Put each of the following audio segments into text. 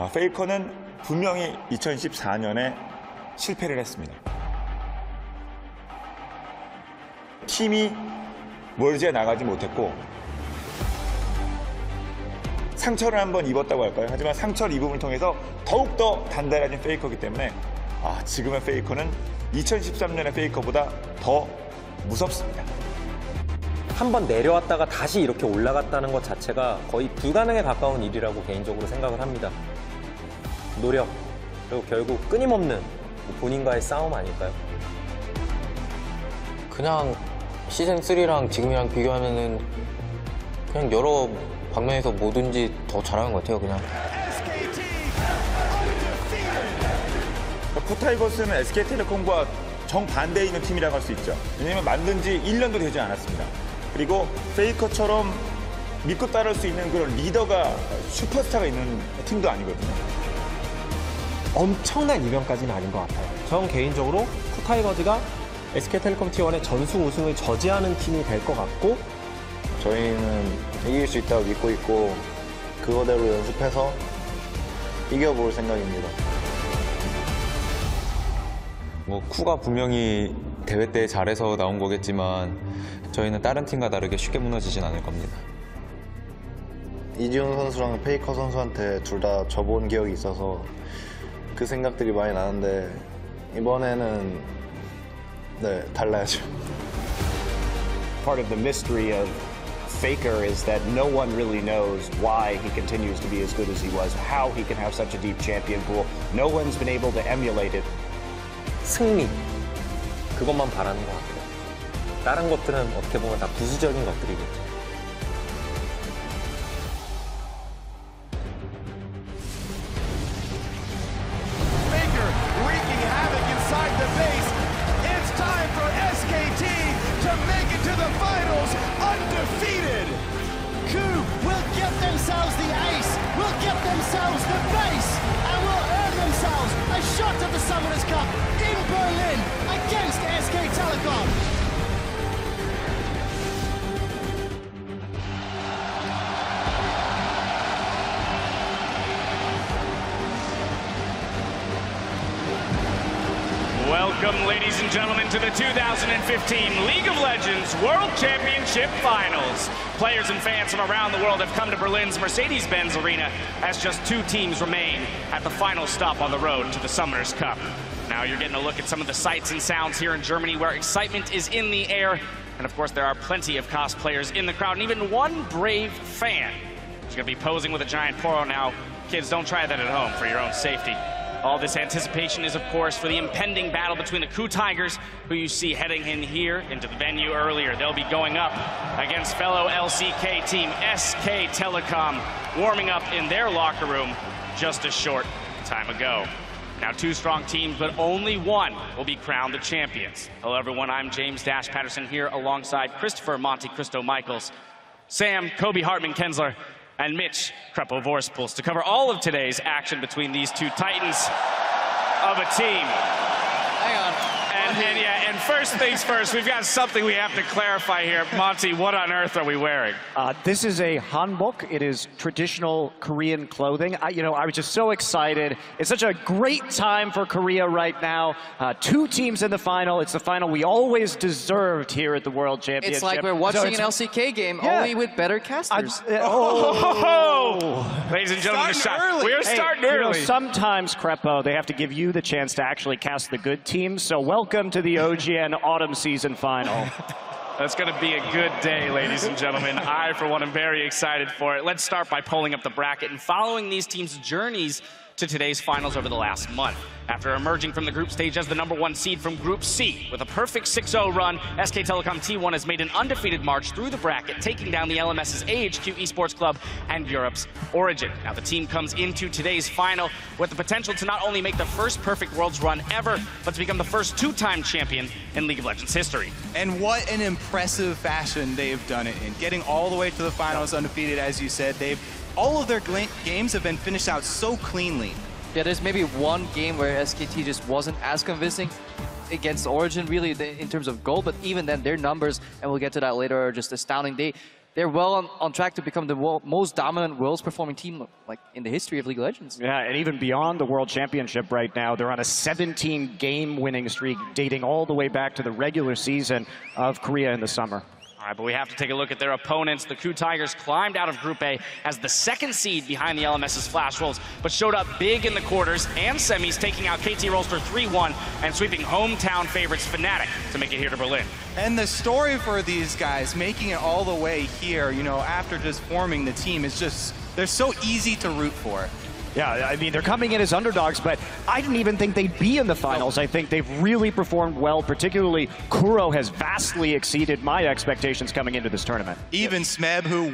페이커는 분명히 2014년에 실패를 했습니다. 팀이 월드에 나가지 못했고 상처를 한번 입었다고 할까요? 하지만 상처를 입음을 통해서 더욱더 단단해진 페이커이기 때문에 지금의 페이커는 2013년의 페이커보다 더 무섭습니다. 한번 내려왔다가 다시 이렇게 올라갔다는 것 자체가 거의 불가능에 가까운 일이라고 개인적으로 생각을 합니다. 노력, 그리고 결국 끊임없는 본인과의 싸움 아닐까요? 그냥 시즌3랑 지금이랑 비교하면은 그냥 여러 방면에서 뭐든지 더 잘하는 것 같아요, 그냥. 쿠타이거스는 SK텔레콤과 정반대에 있는 팀이라고 할 수 있죠. 왜냐하면 만든 지 1년도 되지 않았습니다. 그리고 페이커처럼 믿고 따를 수 있는 그런 리더가, 슈퍼스타가 있는 팀도 아니거든요. 엄청난 이변까지는 아닌 것 같아요. 전 개인적으로 쿠타이거즈가 SK텔레콤 T1의 전수 우승을 저지하는 팀이 될 것 같고, 저희는 이길 수 있다고 믿고 있고 그거대로 연습해서 이겨볼 생각입니다. 쿠가 분명히 대회 때 잘해서 나온 거겠지만 저희는 다른 팀과 다르게 쉽게 무너지진 않을 겁니다. 이지훈 선수랑 페이커 선수한테 둘 다 져본 기억이 있어서 그 생각들이 많이 나는데 이번에는 달라야죠. Part of the mystery of Faker is that no one really knows why he continues to be as good as he was, how he can have such a deep champion pool. No one's been able to emulate it. 승리, 그것만 바라는 것 같아요. 다른 것들은 어떻게 보면 다 부수적인 것들이겠죠. Faker wreaking havoc inside the base. It's time for SKT to make it to the finals undefeated. KOO will get themselves the ace, will get themselves the base, and will earn themselves a shot at the Summoners Cup in Berlin against SK Telecom. Welcome, ladies and gentlemen, to the 2015 League of Legends World Championship Finals. Players and fans from around the world have come to Berlin's Mercedes-Benz Arena as just two teams remain at the final stop on the road to the Summoners Cup. Now you're getting a look at some of the sights and sounds here in Germany where excitement is in the air. And of course, there are plenty of cosplayers in the crowd and even one brave fan who's going to be posing with a giant poro now. Kids, don't try that at home for your own safety. All this anticipation is, of course, for the impending battle between the KOO Tigers, who you see heading in here into the venue earlier. They'll be going up against fellow LCK team SK Telecom, warming up in their locker room just a short time ago. Now, two strong teams, but only one will be crowned the champions. Hello, everyone. I'm James Dash Patterson here alongside Christopher Monte Cristo Michaels, Sam Kobe Hartman Kensler, and Mitch Krepo Vorspils to cover all of today's action between these two titans of a team. Hang on. And first things first, we've got something we have to clarify here. Monty, what on earth are we wearing? This is a hanbok. It is traditional Korean clothing. I was just so excited. It's such a great time for Korea right now. Two teams in the final. It's the final we always deserved here at the World Championship. It's like we're watching an LCK game, only with better casters. Ladies and gentlemen, we're starting early. Sometimes, Krepo, they have to give you the chance to actually cast the good teams. So welcome to the OGN Autumn Season Final. That's going to be a good day, ladies and gentlemen. I, for one, am very excited for it. Let's start by pulling up the bracket and following these teams' journeys to today's finals over the last month. After emerging from the group stage as the #1 seed from Group C with a perfect 6-0 run, SK Telecom T1 has made an undefeated march through the bracket, taking down the LMS's AHQ Esports Club and Europe's Origin. Now the team comes into today's final with the potential to not only make the first perfect Worlds run ever, but to become the first two-time champion in League of Legends history. And what an impressive fashion they've done it in. Getting all the way to the finals undefeated, as you said. All of their games have been finished out so cleanly. Yeah, there's maybe one game where SKT just wasn't as convincing against Origin, really, in terms of goal, but even then, their numbers, and we'll get to that later, are just astounding. they're well on track to become the most dominant world's performing team like in the history of League of Legends. Yeah, and even beyond the World Championship right now, they're on a 17-game winning streak dating all the way back to the regular season of Korea in the summer. All right, but we have to take a look at their opponents. The KOO Tigers climbed out of Group A as the second seed behind the LMS's Flash Wolves, but showed up big in the quarters and semis, taking out KT Rolster 3-1 and sweeping hometown favorites Fnatic to make it here to Berlin. And the story for these guys, making it all the way here, you know, after just forming the team, is just, they're so easy to root for. Yeah, I mean, they're coming in as underdogs, but I didn't even think they'd be in the finals. I think they've really performed well, particularly KOO has vastly exceeded my expectations coming into this tournament. Even Smeb, who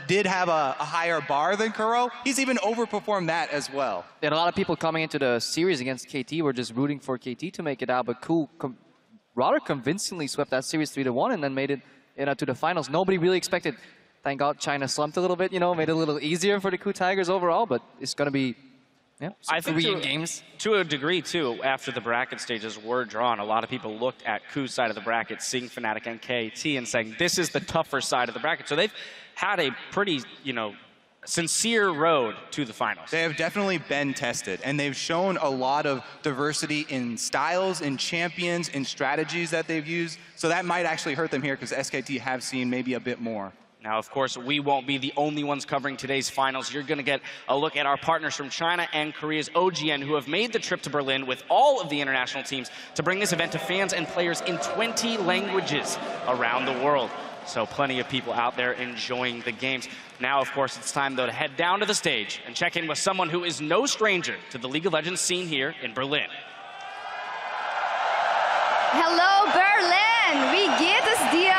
did have a higher bar than KOO, he's even overperformed that as well. And a lot of people coming into the series against KT were just rooting for KT to make it out, but KOO rather convincingly swept that series 3-1 and then made it to the finals. Nobody really expected. Thank God China slumped a little bit, you know, made it a little easier for the KOO Tigers overall, but it's going to be, I think 3 games. To a degree, too, after the bracket stages were drawn, a lot of people looked at KOO's side of the bracket, seeing Fnatic and KT, and saying, this is the tougher side of the bracket. So they've had a pretty, you know, sincere road to the finals. They have definitely been tested, and they've shown a lot of diversity in styles, in champions, in strategies that they've used. So that might actually hurt them here because SKT have seen maybe a bit more. Now, of course, we won't be the only ones covering today's finals. You're going to get a look at our partners from China and Korea's OGN, who have made the trip to Berlin with all of the international teams to bring this event to fans and players in 20 languages around the world. So plenty of people out there enjoying the games. Now, of course, it's time, though, to head down to the stage and check in with someone who is no stranger to the League of Legends scene here in Berlin. Hello, Berlin! Wie geht es dir?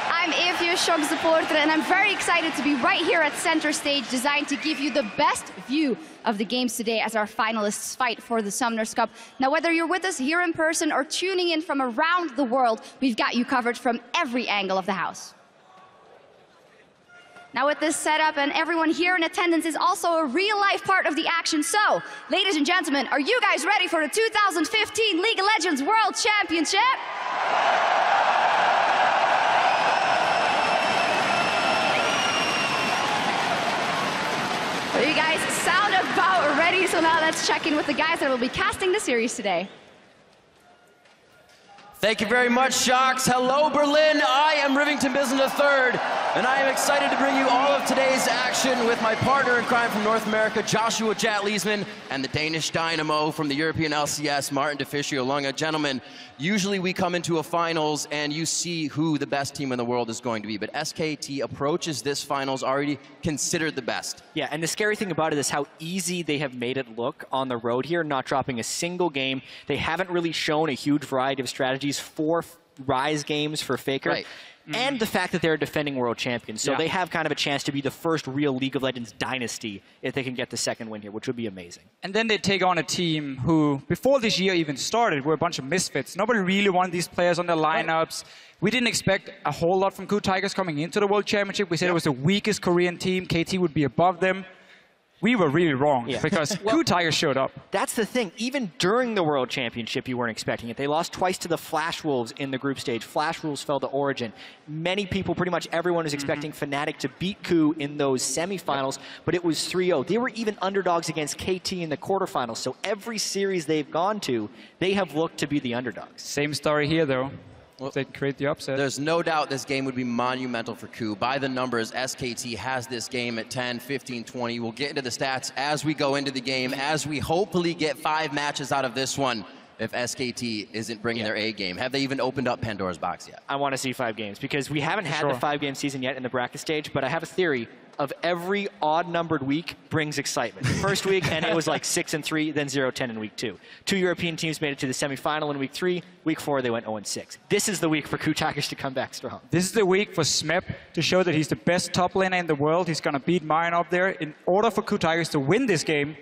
I'm Evie, Shock supporter, and I'm very excited to be right here at center stage, designed to give you the best view of the games today as our finalists fight for the Summoners Cup. Now, whether you're with us here in person or tuning in from around the world, we've got you covered from every angle of the house. Now, with this setup and everyone here in attendance is also a real-life part of the action. So, ladies and gentlemen, are you guys ready for the 2015 League of Legends World Championship? You guys sound about ready, so now let's check in with the guys that will be casting the series today. Thank you very much, Shocks. Hello, Berlin. I am Rivington Bisson III, and I am excited to bring you all of today's action with my partner in crime from North America, Joshua Jat Leesman, and the Danish Dynamo from the European LCS, Martin DeFiscio Lunga. Gentlemen, usually we come into a finals and you see who the best team in the world is going to be, but SKT approaches this finals already considered the best. Yeah, and the scary thing about it is how easy they have made it look on the road here, not dropping a single game. They haven't really shown a huge variety of strategies, 4 Rise games for Faker. Right. And the fact that they're defending world champions. So they have kind of a chance to be the first real League of Legends dynasty if they can get the second win here, which would be amazing. And then they take on a team who, before this year even started, were a bunch of misfits. Nobody really wanted these players on their lineups. We didn't expect a whole lot from KOO Tigers coming into the World Championship. We said it was the weakest Korean team. KT would be above them. We were really wrong because KOO Tigers showed up. That's the thing. Even during the World Championship, you weren't expecting it. They lost twice to the Flash Wolves in the group stage. Flash Wolves fell to Origin. Many people, pretty much everyone, was expecting Fnatic to beat KOO in those semifinals, but it was 3-0. They were even underdogs against KT in the quarterfinals. So every series they've gone to, they have looked to be the underdogs. Same story here, though. Well, they create the upset. There's no doubt this game would be monumental for KOO. By the numbers, SKT has this game at 10, 15, 20. We'll get into the stats as we go into the game, as we hopefully get 5 matches out of this one if SKT isn't bringing their A game. Have they even opened up Pandora's box yet? I want to see 5 games because we haven't had the 5-game season yet in the bracket stage, but I have a theory of every odd-numbered week brings excitement. First week, and it was like 6-3, then 0-10 in week 2. 2 European teams made it to the semifinal in week 3. Week 4, they went 0-6. This is the week for KOO Tigers to come back strong. This is the week for Smeb to show that he's the best top laner in the world. He's going to beat Mayan up there. In order for KOO Tigers to win this game,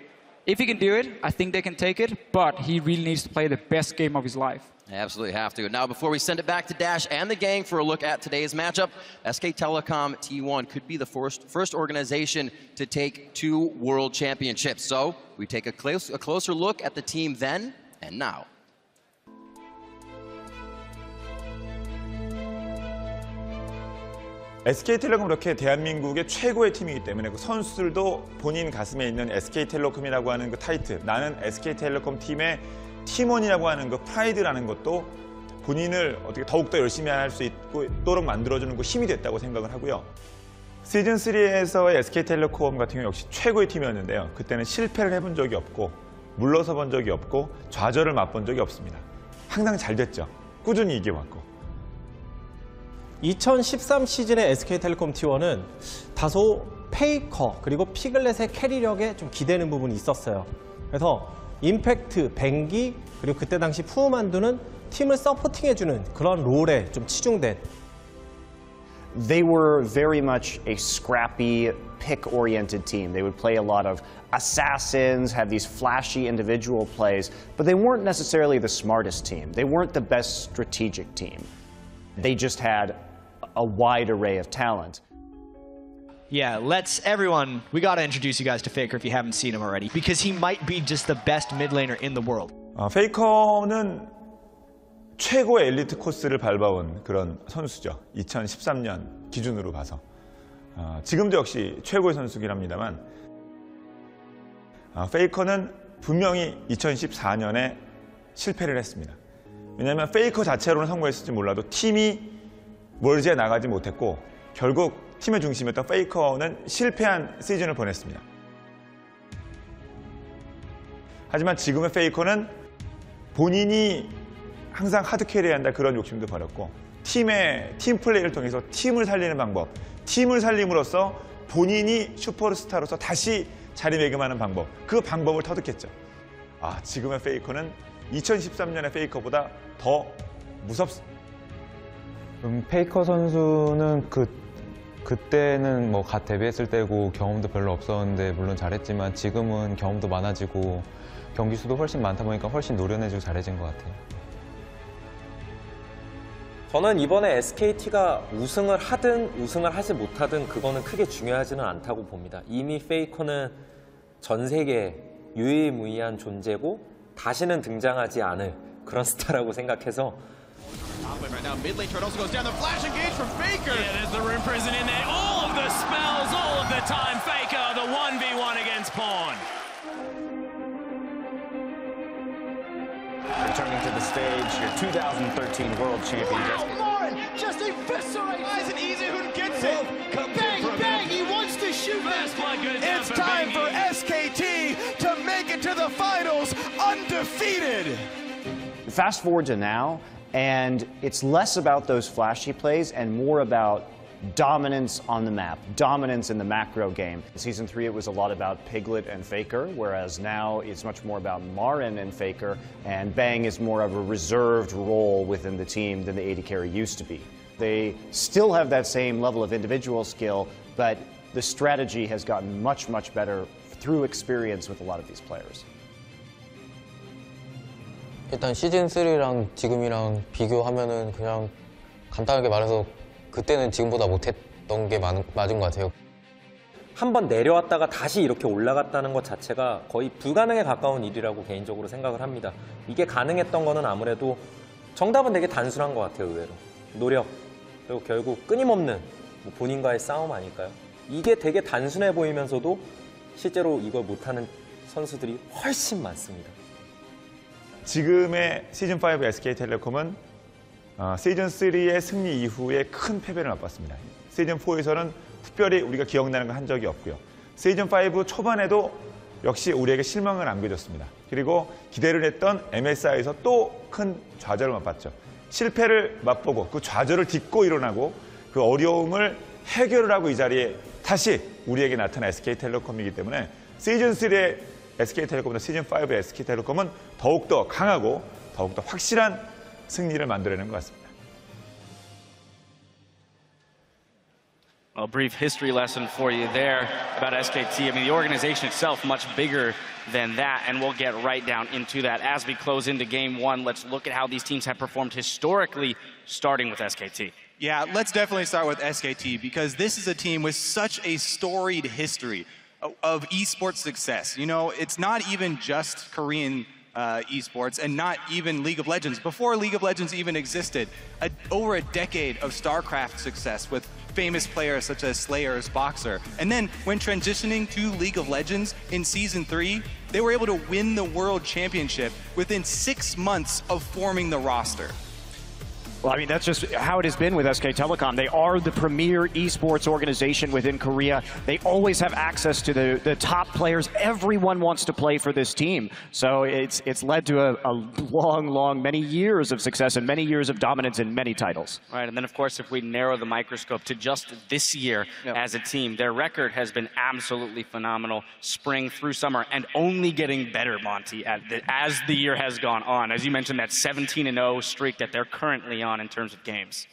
if he can do it, I think they can take it, but he really needs to play the best game of his life. Absolutely have to. Now, before we send it back to Dash and the gang for a look at today's matchup, SK Telecom T1 could be the first organization to take 2 world championships. So we take a closer look at the team then and now. SK텔레콤은 그렇게 대한민국의 최고의 팀이기 때문에 그 선수들도 본인 가슴에 있는 SK텔레콤이라고 하는 그 타이틀, 나는 SK텔레콤 팀의 팀원이라고 하는 그 프라이드라는 것도 본인을 어떻게 더욱더 열심히 할 수 있도록 만들어주는 그 힘이 됐다고 생각을 하고요. 시즌3에서의 SK텔레콤 같은 경우 역시 최고의 팀이었는데요. 그때는 실패를 해본 적이 없고 물러서 본 적이 없고 좌절을 맛본 적이 없습니다. 항상 잘 됐죠. 꾸준히 이겨왔고. 2013 시즌의 SK텔레콤 T1은 다소 페이커 그리고 피글렛의 캐리력에 좀 기대는 부분이 있었어요. 그래서 임팩트, 뱅기 그리고 그때 당시 푸우만두는 팀을 서포팅해주는 그런 롤에 좀 치중된. They were very much a scrappy, pick-oriented team. They would play a lot of assassins, have these flashy individual plays, but they weren't necessarily the smartest team. They weren't the best strategic team. They just had a wide array of talent. Yeah, we got to introduce you guys to Faker if you haven't seen him already, because he might be just the best mid laner in the world. 페이커는 최고의 엘리트 코스를 밟아온 그런 선수죠. 2013년 기준으로 봐서. 지금도 역시 최고의 선수긴 합니다만 페이커는 분명히 2014년에 실패를 했습니다. 왜냐하면 페이커 자체로는 성공했을지 몰라도 팀이 멀지 나가지 못했고 결국 팀의 중심이었던 페이커는 실패한 시즌을 보냈습니다. 하지만 지금의 페이커는 본인이 항상 하드캐리해야 한다 그런 욕심도 버렸고 팀 플레이를 통해서 팀을 살리는 방법, 팀을 살림으로써 본인이 슈퍼스타로서 다시 자리매김하는 방법, 그 방법을 터득했죠. 지금의 페이커는 2013년의 페이커보다 더 무섭습니다. 페이커 선수는 그때는 뭐 갓 데뷔했을 때고 경험도 별로 없었는데 물론 잘했지만 지금은 경험도 많아지고 경기 수도 훨씬 많다 보니까 훨씬 노련해지고 잘해진 것 같아요. 저는 이번에 SKT가 우승을 하든 우승을 하지 못하든 그거는 크게 중요하지는 않다고 봅니다. 이미 페이커는 전 세계 유일무이한 존재고 다시는 등장하지 않을 그런 스타라고 생각해서 Right now, mid lane turret also goes down. The flash engage from Faker. Yeah, there's the Rune Prison in there. All of the spells, all of the time. Faker, the 1v1 against Pawn. Returning to the stage, your 2013 world champion. Lauren just eviscerates. It's an easy who gets it. Bang, bang, he wants to shoot this. It's time for SKT to make it to the finals undefeated. Fast forward to now, and it's less about those flashy plays and more about dominance on the map, dominance in the macro game. In Season 3, it was a lot about Piglet and Faker, whereas now it's much more about Marin and Faker, and Bang is more of a reserved role within the team than the AD carry used to be. They still have that same level of individual skill, but the strategy has gotten much, much better through experience with a lot of these players. 일단 시즌3랑 지금이랑 비교하면은 그냥 간단하게 말해서 그때는 지금보다 못했던 게 맞은 것 같아요. 한번 내려왔다가 다시 이렇게 올라갔다는 것 자체가 거의 불가능에 가까운 일이라고 개인적으로 생각을 합니다. 이게 가능했던 거는 아무래도 정답은 되게 단순한 것 같아요, 의외로. 노력, 그리고 결국 끊임없는 본인과의 싸움 아닐까요? 이게 되게 단순해 보이면서도 실제로 이걸 못하는 선수들이 훨씬 많습니다. 지금의 시즌5 SK텔레콤은 시즌3의 승리 이후에 큰 패배를 맛봤습니다. 시즌4에서는 특별히 우리가 기억나는 건 한 적이 없고요. 시즌5 초반에도 역시 우리에게 실망을 안겨줬습니다. 그리고 기대를 했던 MSI에서 또 큰 좌절을 맛봤죠. 실패를 맛보고 그 좌절을 딛고 일어나고 그 어려움을 해결을 하고 이 자리에 다시 우리에게 나타난 SK텔레콤이기 때문에 시즌3의 SK텔레콤보다 시즌5의 SK텔레콤은 더욱더 강하고 더욱더 확실한 승리를 만들어내는 것 같습니다. A brief history lesson for you there about SKT. I mean, the organization itself much bigger than that, and we'll get right down into that. As we close into Game 1, let's look at how these teams have performed historically, starting with SKT. Yeah, let's definitely start with SKT because this is a team with such a storied history of esports success. You know, it's not even just Korean esports, and not even League of Legends. Before League of Legends even existed, over a decade of StarCraft success with famous players such as Slayer's Boxer. And then when transitioning to League of Legends in Season 3, they were able to win the World Championship within 6 months of forming the roster. Well, I mean, that's just how it has been with SK Telecom. They are the premier esports organization within Korea. They always have access to the top players. Everyone wants to play for this team. So it's led to a long, many years of success and many years of dominance in many titles. Right, and then of course, if we narrow the microscope to just this year as a team, their record has been absolutely phenomenal, spring through summer, and only getting better, Monty, as the year has gone on. As you mentioned, that 17-0 streak that they're currently on in terms of games.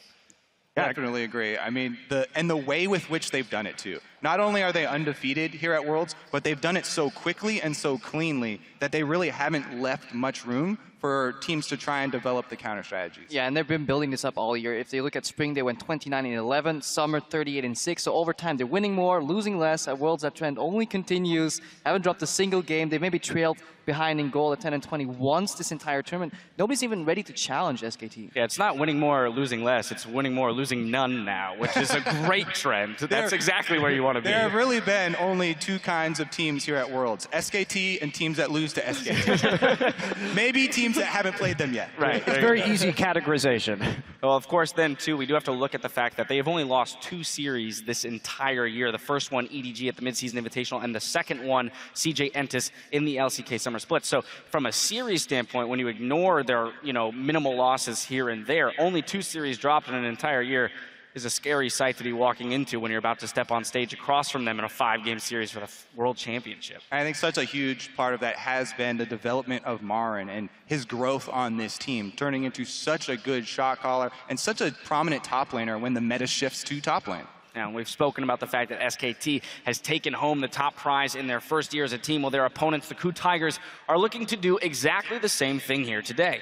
Definitely agree. I mean, the way with which they've done it too. Not only are they undefeated here at Worlds, but they've done it so quickly and so cleanly that they really haven't left much room for teams to try and develop the counter strategies. Yeah, and they've been building this up all year. If they look at spring, they went 29-11, summer 38-6. So over time, they're winning more, losing less. At Worlds, that trend only continues. Haven't dropped a single game. They maybe trailed behind in goal at 10-20 once this entire tournament. Nobody's even ready to challenge SKT. Yeah, it's not winning more or losing less. It's winning more or losing none now, which is a great trend. That's exactly where you want to be. There have really been only two kinds of teams here at Worlds: SKT and teams that lose to SKT. Maybe teams that haven't played them yet. Right. It's very easy categorization. Well, of course, then, too, we do have to look at the fact that they have only lost 2 series this entire year. The first one, EDG at the Midseason Invitational, and the second one, CJ Entis in the LCK Summer Split. So from a series standpoint, when you ignore their, minimal losses here and there, only 2 series dropped in an entire year is a scary sight to be walking into when you're about to step on stage across from them in a 5-game series for the World Championship. I think such a huge part of that has been the development of Marin and his growth on this team, turning into such a good shot caller and such a prominent top laner when the meta shifts to top lane. Now, we've spoken about the fact that SKT has taken home the top prize in their first year as a team, while their opponents, the KOO Tigers, are looking to do exactly the same thing here today.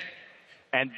And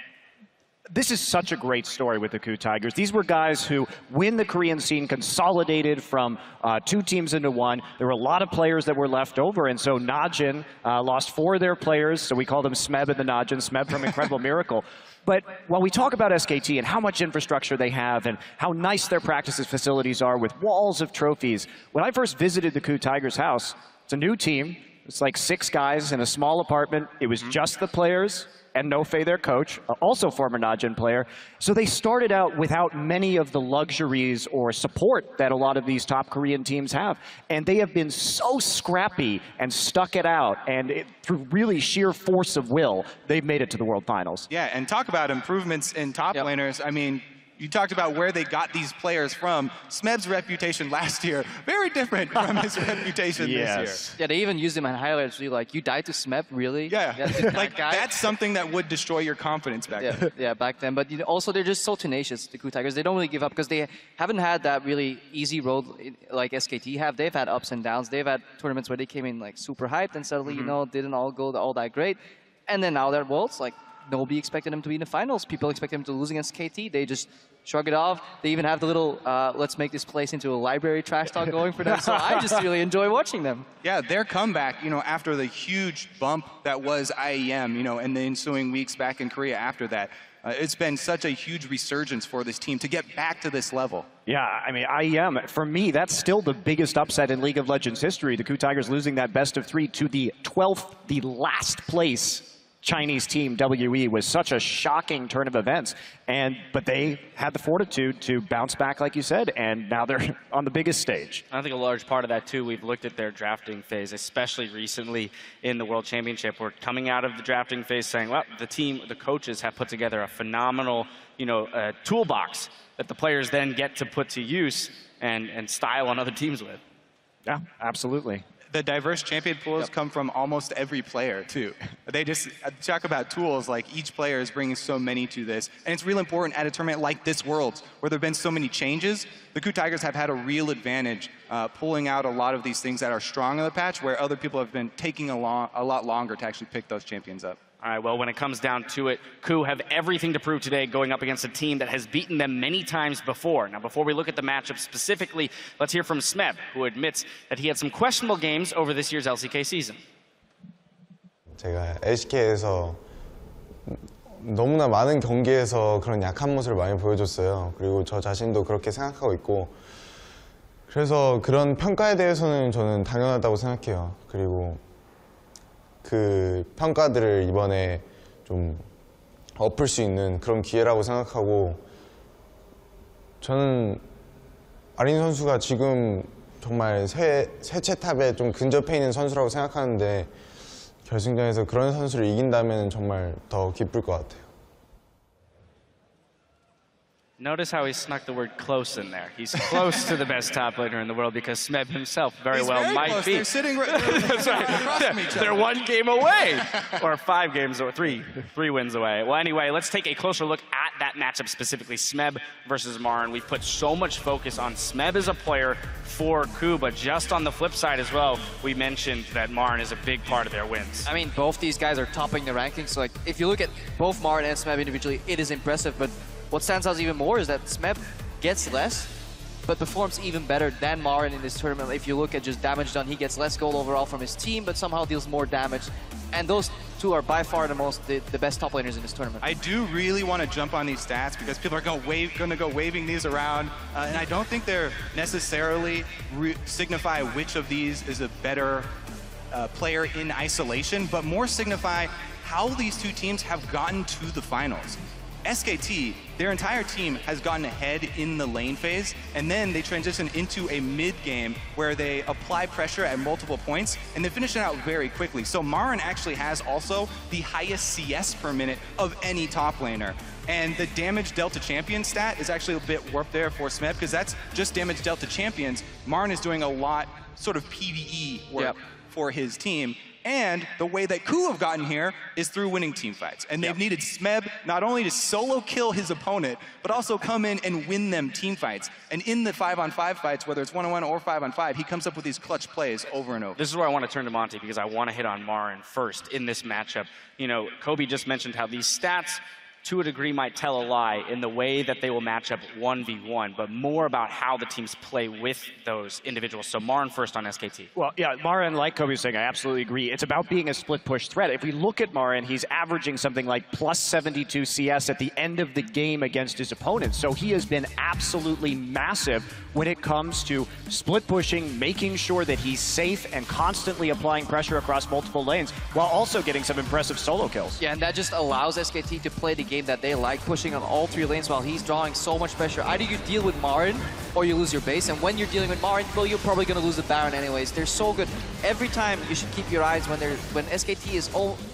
this is such a great story with the KOO Tigers. These were guys who, when the Korean scene consolidated from 2 teams into 1, there were a lot of players that were left over, and so Najin lost 4 of their players, so we call them Smeb and the Najin, Smeb from Incredible Miracle. But while we talk about SKT and how much infrastructure they have and how nice their practices facilities are with walls of trophies, when I first visited the KOO Tigers house, it's a new team. It's like 6 guys in a small apartment. It was just the players and No Fei, their coach, also former Najin player. So they started out without many of the luxuries or support that a lot of these top Korean teams have. And they have been so scrappy and stuck it out, and through really sheer force of will, they've made it to the World Finals. Yeah, and talk about improvements in top laners. I mean, you talked about where they got these players from. Smeb's reputation last year, very different from his reputation this year. Yeah, they even used him in highlights. Like, you died to Smeb, really? Yeah, like that's something that would destroy your confidence back then. Yeah, back then. But also, they're just so tenacious, the KOO Tigers. They don't really give up because they haven't had that really easy road like SKT have. They've had ups and downs. They've had tournaments where they came in like super hyped and suddenly, didn't all go all that great. And then now they're at Worlds, like, nobody expected them to be in the finals. People expected them to lose against KT. They just shrug it off. They even have the little, let's make this place into a library trash talk going for them. So I just really enjoy watching them. Yeah, their comeback, after the huge bump that was IEM, and the ensuing weeks back in Korea after that, it's been such a huge resurgence for this team to get back to this level. Yeah, I mean, IEM, for me, that's still the biggest upset in League of Legends history. The KOO Tigers losing that best of 3 to the 12th, the last place Chinese team, WE, was such a shocking turn of events. But they had the fortitude to bounce back, like you said, and now they're on the biggest stage. I think a large part of that, too, we've looked at their drafting phase, especially recently in the World Championship. We're coming out of the drafting phase saying, well, the coaches have put together a phenomenal, toolbox that the players then get to put to use and style on other teams with. Yeah, absolutely. The diverse champion pools come from almost every player, too. They just talk about tools, like each player is bringing so many to this. And it's real important at a tournament like this Worlds, where there have been so many changes. The KOO Tigers have had a real advantage pulling out a lot of these things that are strong in the patch, where other people have been taking a lot longer to actually pick those champions up. All right, well, when it comes down to it, KOO have everything to prove today going up against a team that has beaten them many times before. Now, before we look at the matchup specifically, let's hear from Smeb, who admits that he had some questionable games over this year's LCK season. 제가 SK에서 너무나 많은 경기에서 그런 약한 모습을 많이 보여줬어요. 그리고 저 자신도 그렇게 생각하고 있고, 그래서 그런 평가에 대해서는 저는 당연하다고 생각해요. 그리고 그 평가들을 이번에 좀 엎을 수 있는 그런 기회라고 생각하고, 저는 아린 선수가 지금 정말 새 채탑에 좀 근접해 있는 선수라고 생각하는데, 결승전에서 그런 선수를 이긴다면 정말 더 기쁠 것 같아요. Notice how he snuck the word close in there. He's close to the best top laner in the world because Smeb himself He's well very might close. be. They're sitting right That's right. across from each other. They're 1 game away, or 5 games, or three wins away. Well, anyway, let's take a closer look at that matchup specifically, Smeb versus Marin. We've put so much focus on Smeb as a player for KOO, but just on the flip side as well, we mentioned that Marin is a big part of their wins. I mean, both these guys are topping the rankings. So, like, if you look at both Marin and Smeb individually, it is impressive. But what stands out even more is that Smeb gets less, but performs even better than Marin in this tournament. If you look at just damage done, he gets less gold overall from his team, but somehow deals more damage. And those two are by far the best top laners in this tournament. I do really want to jump on these stats because people are going to go waving these around, and I don't think they're necessarily signify which of these is a better player in isolation, but more signify how these two teams have gotten to the finals. SKT, their entire team has gotten ahead in the lane phase, and then they transition into a mid game where they apply pressure at multiple points, and they finish it out very quickly. So Marin actually has also the highest CS per minute of any top laner. And the damage dealt to champion stat is actually a bit warped there for Smeb, because that's just damage dealt to champions. Marin is doing a lot sort of PvE work for his team. And the way that KOO have gotten here is through winning team fights. And they've needed Smeb not only to solo kill his opponent, but also come in and win them team fights. And in the 5-on-5 fights, whether it's 1-on-1 or 5-on-5, he comes up with these clutch plays over and over. This is where I want to turn to Monty because I want to hit on Marin first in this matchup. You know, Kobe just mentioned how these stats to a degree might tell a lie in the way that they will match up 1v1, but more about how the teams play with those individuals. So Marin first on SKT. Well, yeah, Marin, like Kobe was saying, I absolutely agree. It's about being a split push threat. If we look at Marin, he's averaging something like plus 72 CS at the end of the game against his opponents. So he has been absolutely massive when it comes to split pushing, making sure that he's safe and constantly applying pressure across multiple lanes while also getting some impressive solo kills. Yeah, and that just allows SKT to play the game that they like, pushing on all 3 lanes while he's drawing so much pressure. Either you deal with Marin or you lose your base, and when you're dealing with Marin, well, you're probably going to lose the Baron anyways. They're so good. Every time you should keep your eyes when SKT is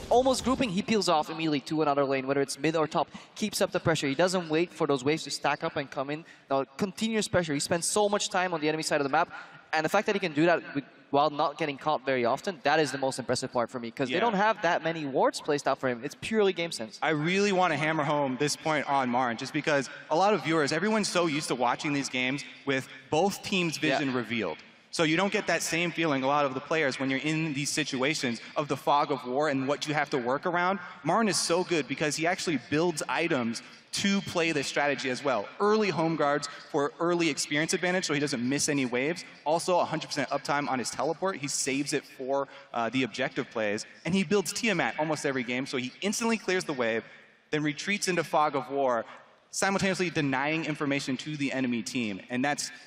almost grouping, he peels off immediately to another lane, whether it's mid or top, keeps up the pressure. He doesn't wait for those waves to stack up and come in. No, continuous pressure. He spends so much time on the enemy side of the map, and the fact that he can do that while not getting caught very often, that is the most impressive part for me, because they don't have that many wards placed out for him. It's purely game sense. I really want to hammer home this point on Marin, just because a lot of viewers, everyone's so used to watching these games with both teams' vision revealed. So you don't get that same feeling, a lot of the players, when you're in these situations of the fog of war and what you have to work around. Marin is so good because he actually builds items to play this strategy as well. Early home guards for early experience advantage so he doesn't miss any waves. Also 100% uptime on his teleport. He saves it for the objective plays. And he builds Tiamat almost every game, so he instantly clears the wave, then retreats into fog of war, simultaneously denying information to the enemy team. And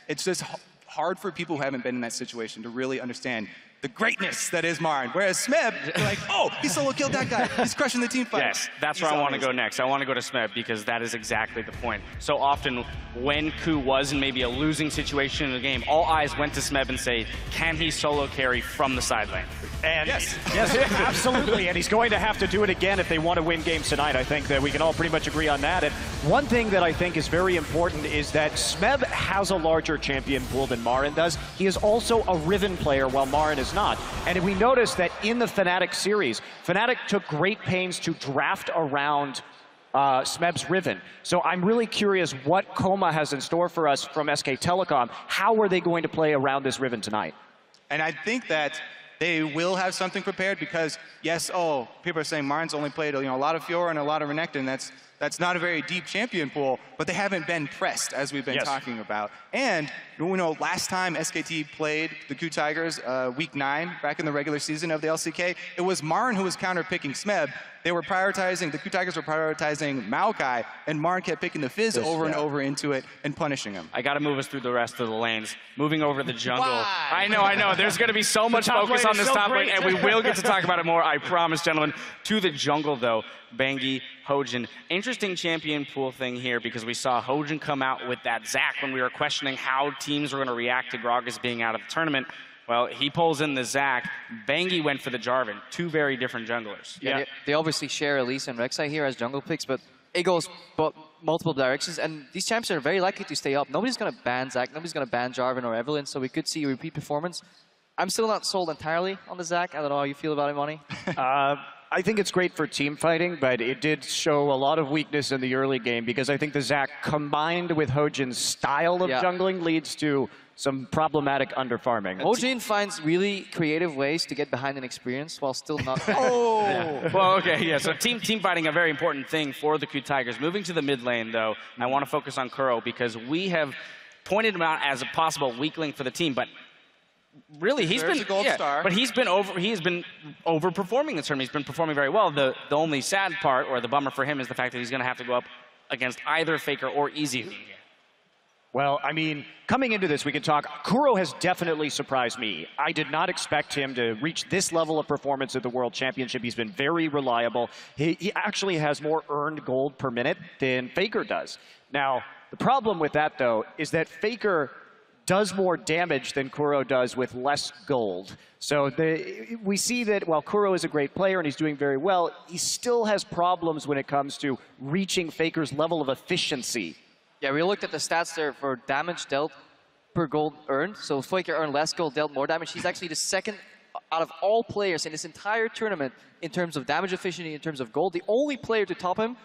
it's just hard for people who haven't been in that situation to really understand the greatness that is Marin. Whereas Smeb, you're like, oh, he solo killed that guy. He's crushing the team fight. Yes, that's where I want to go next. I want to go to Smeb because that is exactly the point. So often when KOO was in maybe a losing situation in the game, all eyes went to Smeb and say, can he solo carry from the side lane? And yes, absolutely. And he's going to have to do it again if they want to win games tonight. I think that we can all pretty much agree on that. And one thing that I think is very important is that Smeb has a larger champion pool than Marin does. He is also a Riven player while Marin is not. And we noticed that in the Fnatic series, Fnatic took great pains to draft around Smeb's Riven. So I'm really curious what Koma has in store for us from SK Telecom. How are they going to play around this Riven tonight? And I think that they will have something prepared because, yes, people are saying Marin's only played a lot of Fiora and a lot of Renekton. That's that's not a very deep champion pool, but they haven't been pressed, as we've been talking about. And, you know, last time SKT played the KOO Tigers, week 9, back in the regular season of the LCK, it was Marn who was counter-picking Smeb. They were prioritizing, the KOO Tigers were prioritizing Maokai, and Marn kept picking the Fizz over and over into it and punishing him. I got to move us through the rest of the lanes. Moving over to the jungle. I know. There's going to be so much focus on this top lane, and we will get to talk about it more, I promise, gentlemen. To the jungle, though, Bengi, Hojin. Interesting champion pool thing here, because we saw Hojin come out with that Zac when we were questioning how teams were going to react to Gragas being out of the tournament. Well, he pulls in the Zac. Bengi went for the Jarvan. Two very different junglers. Yeah, they obviously share Elise and Rek'Sai here as jungle picks, but it goes multiple directions, and these champs are very likely to stay up. Nobody's going to ban Zac, nobody's going to ban Jarvan or Evelynn, so we could see a repeat performance. I'm still not sold entirely on the Zac. I don't know how you feel about it, Monty. I think it's great for team fighting, but it did show a lot of weakness in the early game, because I think the Zac combined with Hojin's style of jungling leads to some problematic underfarming. Hojin finds really creative ways to get behind an experience while still not... Well, okay, so team fighting, a very important thing for the KOO Tigers. Moving to the mid lane, though, I want to focus on KOO, because we have pointed him out as a possible weak link for the team, but really, he's been but he has been overperforming this tournament. He's been performing very well. The only sad part, or the bummer for him, is the fact that he's going to have to go up against either Faker or Easy. Well, I mean, coming into this, we can talk. KOO has definitely surprised me. I did not expect him to reach this level of performance at the World Championship. He's been very reliable. He actually has more earned gold per minute than Faker does. Now, the problem with that, though, is that Faker does more damage than KOO does with less gold. So we see that while KOO is a great player and he's doing very well, he still has problems when it comes to reaching Faker's level of efficiency. Yeah, we looked at the stats there for damage dealt per gold earned. So Faker earned less gold, dealt more damage. He's actually the second out of all players in this entire tournament in terms of damage efficiency, in terms of gold. The only player to top him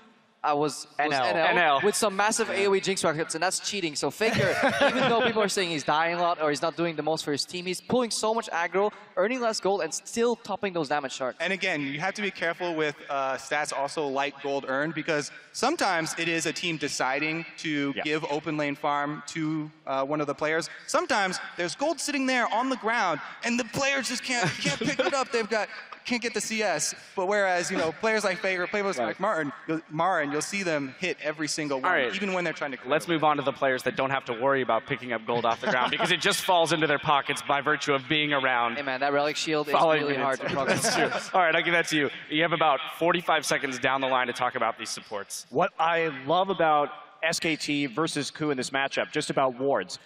was NL with some massive AoE Jinx rockets, and that's cheating. So Faker, even though people are saying he's dying a lot or he's not doing the most for his team, he's pulling so much aggro, earning less gold, and still topping those damage shards. And again, you have to be careful with stats also like gold earned, because sometimes it is a team deciding to give open lane farm to one of the players. Sometimes there's gold sitting there on the ground, and the players just can't pick it up. Can't get the CS. But whereas, you know, players like Faker, players like Marin, you'll see them hit every single one, even when they're trying to clear. Let's move on to the players that don't have to worry about picking up gold off the ground, because it just falls into their pockets by virtue of being around. Hey man, that relic shield is really hard to talk about. All right, I'll give that to you. You have about 45 seconds down the line to talk about these supports. What I love about SKT versus KOO in this matchup, just about wards.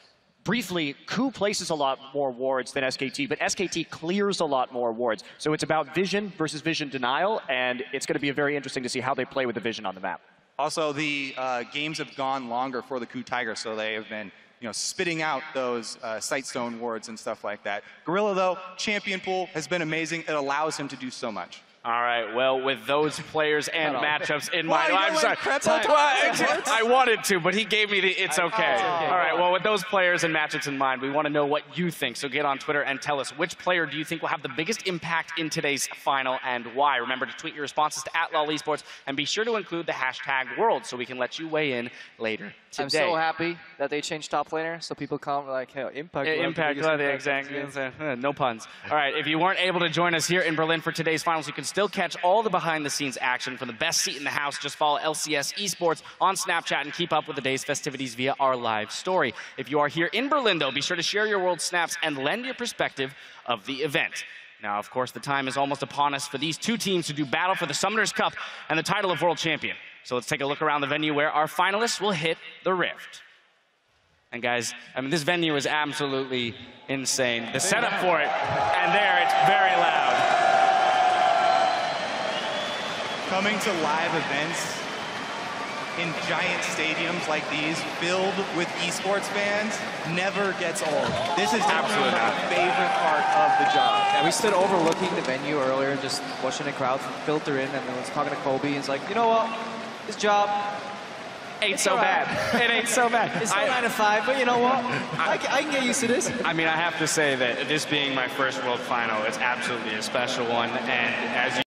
Briefly, KOO places a lot more wards than SKT, but SKT clears a lot more wards. So it's about vision versus vision denial, and it's going to be very interesting to see how they play with the vision on the map. Also, the games have gone longer for the KOO Tigers, so they have been, you know, spitting out those Sightstone wards and stuff like that. Gorilla, though, champion pool has been amazing. It allows him to do so much. All right, well, with those players and matchups in mind, I'm sorry. I wanted to, but he gave me the it's okay. All right, well, with those players and matchups in mind, we want to know what you think. So get on Twitter and tell us, which player do you think will have the biggest impact in today's final and why? Remember to tweet your responses to @LOL Esports, and be sure to include the hashtag world so we can let you weigh in later today. I'm so happy that they changed top laner, so people come like, hey, impact. Exactly. No puns. All right, if you weren't able to join us here in Berlin for today's finals, you can still catch all the behind-the-scenes action from the best seat in the house. Just follow LCS Esports on Snapchat and keep up with the day's festivities via our live story. If you are here in Berlin, though, be sure to share your world snaps and lend your perspective of the event. Now, of course, the time is almost upon us for these two teams to do battle for the Summoners Cup and the title of World Champion. So let's take a look around the venue where our finalists will hit the Rift. And guys, I mean, this venue is absolutely insane. The setup for it, and there, it's very loud. Coming to live events in giant stadiums like these, filled with esports fans, never gets old. This is absolutely my favorite part of the job. Yeah, we stood overlooking the venue earlier, just watching the crowd filter in, and I was talking to Kobe, and it's like, you know what, this job ain't so bad. It ain't so bad. It's still 9 to 5, but you know what? I can get used to this. I mean, I have to say that this being my first World Final, it's absolutely a special one, and as you